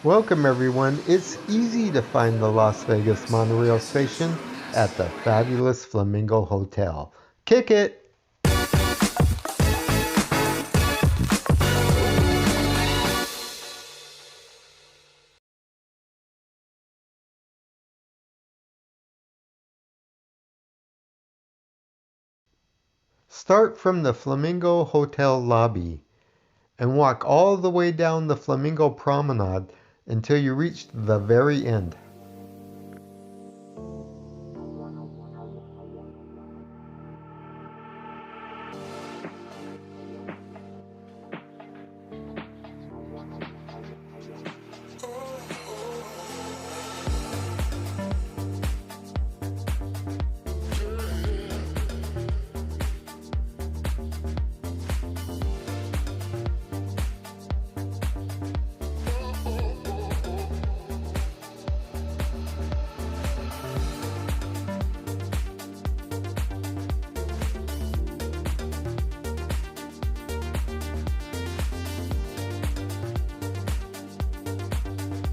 Welcome everyone. It's easy to find the Las Vegas Monorail Station at the fabulous Flamingo Hotel. Kick it! Start from the Flamingo Hotel lobby and walk all the way down the Flamingo Promenade until you reach the very end.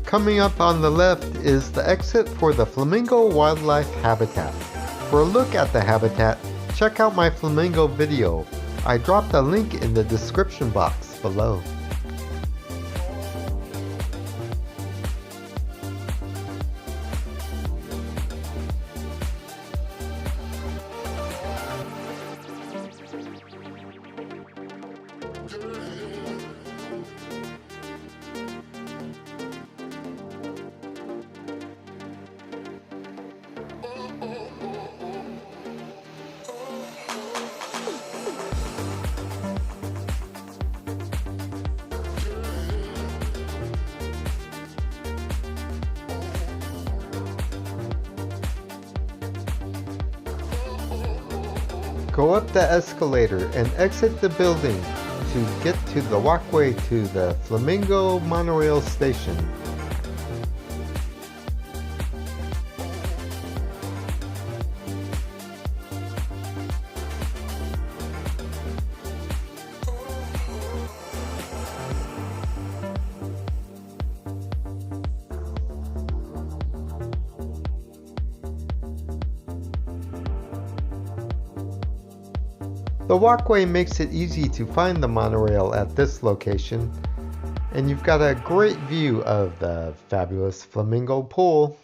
Coming up on the left is the exit for the Flamingo Wildlife Habitat. For a look at the habitat, check out my flamingo video. I dropped a link in the description box below. Go up the escalator and exit the building to get to the walkway to the Flamingo Monorail Station. The walkway makes it easy to find the monorail at this location, and you've got a great view of the fabulous Flamingo Pool.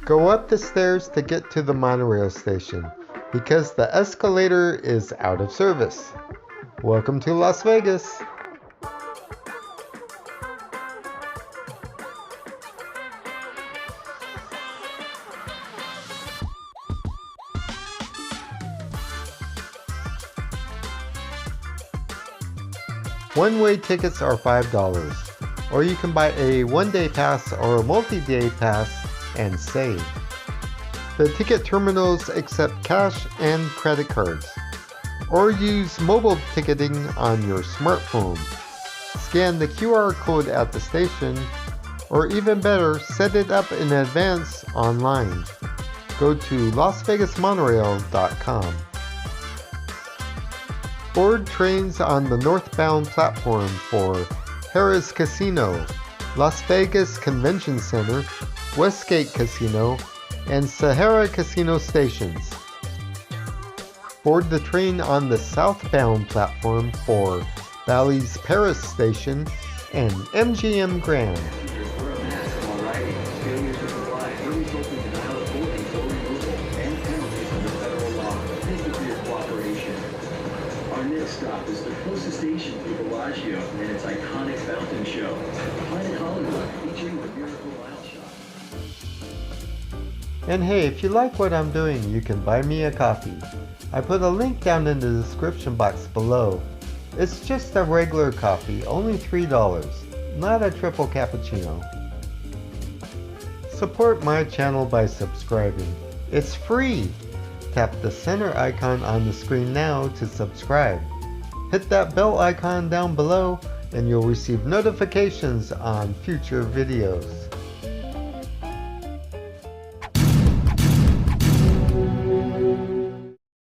Go up the stairs to get to the monorail station because the escalator is out of service. Welcome to Las Vegas. One-way tickets are $5, or you can buy a one-day pass or a multi-day pass and save. The ticket terminals accept cash and credit cards, or use mobile ticketing on your smartphone. Scan the QR code at the station, or even better, set it up in advance online. Go to lasvegasmonorail.com. Board trains on the northbound platform for Harrah's Casino, Las Vegas Convention Center, Westgate Casino, and Sahara Casino stations. Board the train on the southbound platform for Bally's Paris Station and MGM Grand. Our next stop is the closest station to Bellagio and its iconic fountain show, Planet Hollywood, featuring the Miracle Mile Shot. And hey, if you like what I'm doing, you can buy me a coffee. I put a link down in the description box below. It's just a regular coffee, only $3, not a triple cappuccino. Support my channel by subscribing. It's free! Tap the center icon on the screen now to subscribe. Hit that bell icon down below and you'll receive notifications on future videos.